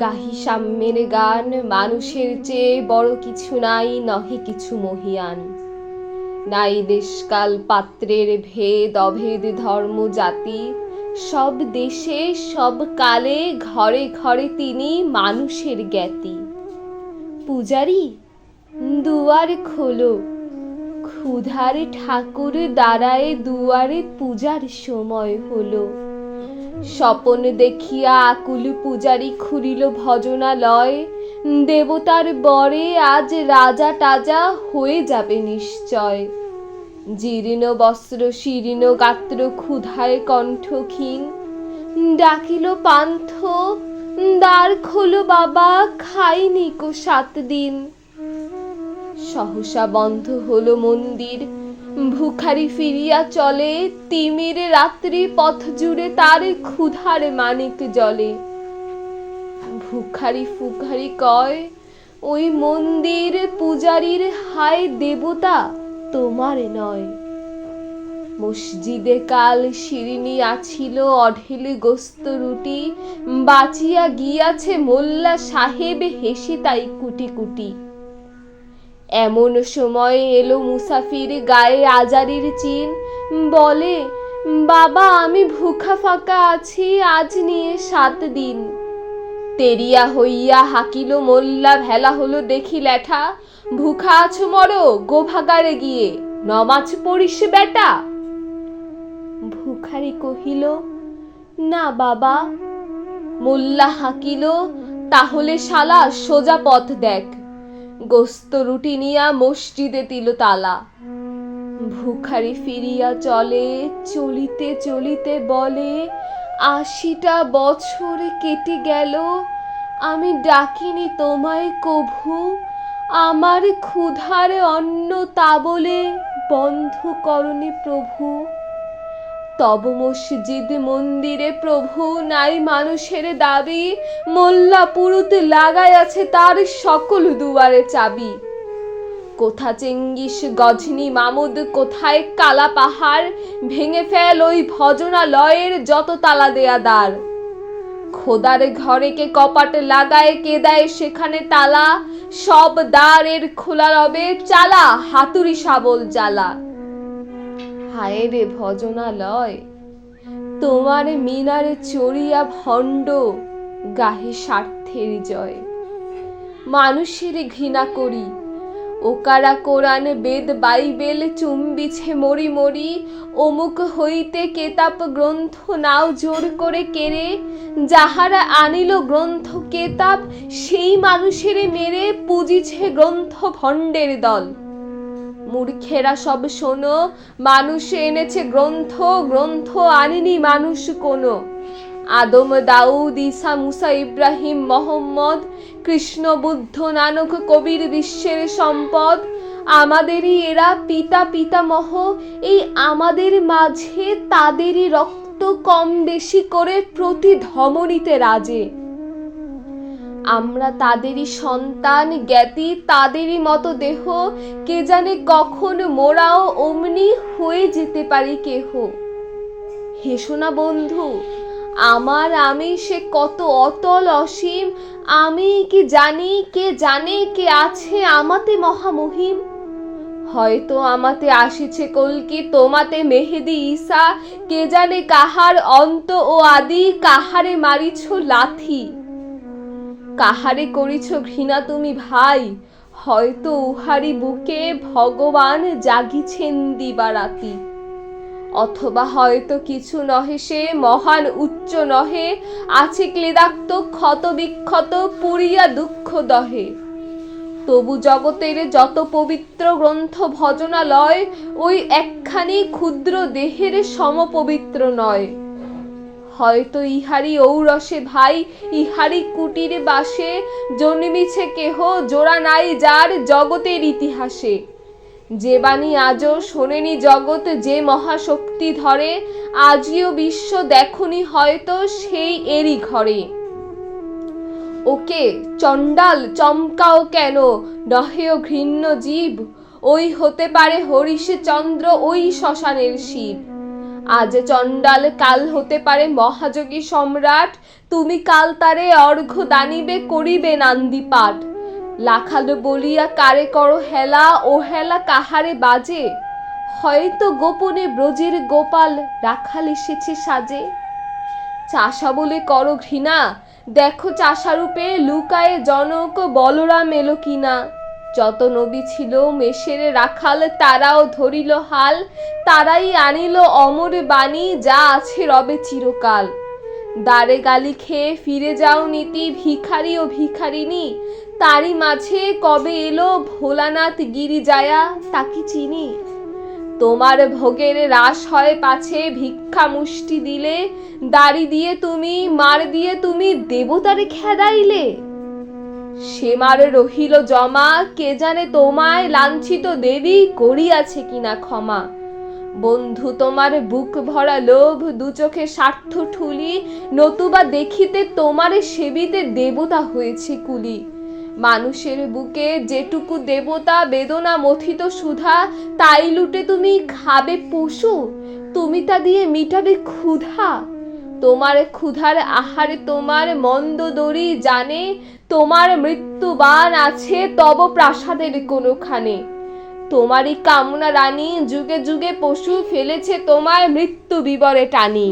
গাহি সাম্যের গান, মানুষের চেয়ে বড় কিছু নাই, নহে কিছু মহিয়ান। নাই দেশকাল পাত্রের ভেদ অভেদ ধর্ম জাতি, সব দেশে সব কালে ঘরে ঘরে তিনি মানুষের জ্ঞাতি। পূজারি দুয়ার খোলো, ক্ষুধার ঠাকুর দাঁড়ায় দুয়ারে, পূজার সময় হলো। স্বপন দেখিয়া আকুল পূজারি খুলিল ভজনালয়, দেবতার বরে আজ রাজা টাজা হয়ে যাবে নিশ্চয়। জীর্ণ বস্ত্র শীর্ণ গাত্র ক্ষুধায় কণ্ঠ ক্ষীণ, ডাকিল পান্থ দ্বার খোলো বাবা, খাইনি কো 7 দিন। সহসা বন্ধ হলো মন্দির, ভিখারি ফিরিয়া চলে, তিমির রাত্রি পথ জুড়ে তার ক্ষুধার মানিক জ্বলে। ভিখারি ফুখারি কয় ওই মন্দির পূজারীর, হায় দেবতা তোমার নয়। মসজিদে কাল শিরিনি আছিল অঢেল গোস্ত রুটি, বাঁচিয়া গিয়াছে মোল্লা সাহেব হেসে তাই কুটি কুটি। এমন সময় এলো মুসাফির, গায়ে আজারির চিন, বলে বাবা আমি ভুখা ফাঁকা আছি, আজ নিয়ে 7 দিন। তেরিয়া হইয়া হাকিল মোল্লা, ভেলা হলো দেখি ল্যাঠা, ভুখা আছো মরো গোভাগারে গিয়ে, নমাজ পড়িস বেটা। ভিখারি কহিল না বাবা। মোল্লা হাকিল তাহলে শালা সোজা পথ দেখ, গোস্ত রুটি নিয়া মসজিদে দিল তালা। ভিখারি ফিরিয়া চলে, চলিতে চলিতে বলে 80টা বছর কেটে গেল, আমি ডাকিনি তোমায় কভু, আমার ক্ষুধার অন্ন তা বলে বন্ধ করনি প্রভু। তব মসজিদ মন্দিরে প্রভু নাই মানুষের দাবি, মোল্লা পুরুত লাগাই আছে তার সকল দুয়ারে চাবি। কোথা চেঙ্গিস গজনী মামুদ, কোথায় কালা পাহাড়, ভেঙে ফেল ওই ভজনালয়ের যত তালা দেয়া দ্বার। খোদার ঘরে কে কপাট লাগায়, কে দেয় সেখানে তালা, সব দ্বারের খোলা রবে চালা, হাতুড়ি শাবল জ্বালা। হায় রে ভজনালয়, তোমার মিনার চড়িয়া ভণ্ড, গাহে স্বার্থের জয়। মানুষের ঘৃণা করি, ওকারা কোরআন বেদ বাইবেল চুম্বিছে মরি মরি, অমুক হইতে কেতাব গ্রন্থ নাও জোর করে কেড়ে, যাহারা আনিল গ্রন্থ কেতাব সেই মানুষের মেরে, পুজিছে গ্রন্থ ভণ্ডের দল। মূর্খেরা সব শোনো, মানুষ এনেছে গ্রন্থ, গ্রন্থ আনেনি মানুষ কোনো। আদম দাউদ ঈসা মুসা ইব্রাহিম মোহাম্মদ, কৃষ্ণ বুদ্ধ নানক কবির বিশ্বের সম্পদ। আমাদেরই এরা পিতা পিতামহ, এই আমাদের মাঝে তাদেরই রক্ত কম বেশি করে প্রতি ধমনীতে রাজে। আমরা তাদেরই সন্তান জ্ঞাতি, তাদেরই মতো দেহ, কে জানে কখন মোরাও অমনি হয়ে যেতে পারি কেহ। হেসো না বন্ধু, আমার আমি সে কত অতল অসীম, আমি কি জানি কে জানে কে আছে আমাতে মহামহিম। হয়তো আমাতে আসিছে কলকি, তোমাতে মেহেদি ঈসা, কে জানে কাহার অন্ত ও আদি, কাহারে মারিছ লাথি। কাহারে করিছ ঘৃণা তুমি ভাই, হয়তো উহারি বুকে ভগবান জাগিছেন দিবারাতি। অথবা হয়তো কিছু নহে সে মহান উচ্চ নহে, আছে ক্লেদাক্ত ক্ষত বিক্ষত পুরিয়া দুঃখ দহে। তবু জগতের যত পবিত্র গ্রন্থ ভজনালয়, ওই একখানি ক্ষুদ্র দেহের সমপবিত্র নয়। হয়তো ইহারি ঔরসে ভাই, ইহারি কুটির বাসে, জন্মিছে কেহ জোড়া নাই যার জগতের ইতিহাসে। যে বাণী আজও শোনেনি জগৎ, যে মহাশক্তি ধরে, আজিও বিশ্ব দেখনি হয়তো সেই এরই ঘরে। ওকে চণ্ডাল চমকাও কেন, নহেও ঘৃণ্য জীব, ওই হতে পারে হরিষে চন্দ্র, ওই শ্মশানের শিব। আজ চণ্ডাল কাল হতে পারে মহাযোগী সম্রাট, তুমি কাল তারে অর্ঘ্য দানিবে করিবে নান্দি পাঠ। লাখাল বলিয়া কারে করো হেলা, ও হেলা কাহারে বাজে, হয়তো গোপনে ব্রজের গোপাল রাখাল এসেছে সাজে। চাষা বলে করো ঘৃণা, দেখো চাষারূপে লুকায়ে জনক বলরাম এলো কিনা। যত নবী ছিল মেষের রাখাল, তারাও ধরিল হাল, তারাই আনিল অমর বাণী, যা আছে রবে চিরকাল। দ্বারে গালি খেয়ে ফিরে যাও নীতি, ভিখারি ও ভিখারিনী, তারই মাঝে কবে এলো ভোলানাথ গিরি যায়া, তাকে চিনি। তোমার ভোগের রাস হয় পাছে, ভিক্ষা মুষ্টি দিলে, দাড়ি দিয়ে তুমি মার দিয়ে তুমি দেবতারে খেদাইলে। সে মার রহিল জমা, কে জানে তোমায় লাঞ্ছিত দেবী করিয়াছে কিনা ক্ষমা। বন্ধু তোমার বুক ভরা লোভ, দু চোখে স্বার্থ ঠুলি, নতুবা দেখিতে তোমারে সেবিতে দেবতা হয়েছে কুলি। মানুষের বুকে যেটুকু দেবতা বেদনা মথিত সুধা, তাই লুটে তুমি খাবে পশু, তুমি তা দিয়ে মিটাবে ক্ষুধা। তোমার ক্ষুধার আহারে তোমার মন্দ দড়ি জানে, তোমার মৃত্যুবান আছে তব প্রাসাদের কোনোখানে। তোমারই কামনা রানী যুগে যুগে পশু ফেলেছে তোমায় মৃত্যু বিবরে টানি।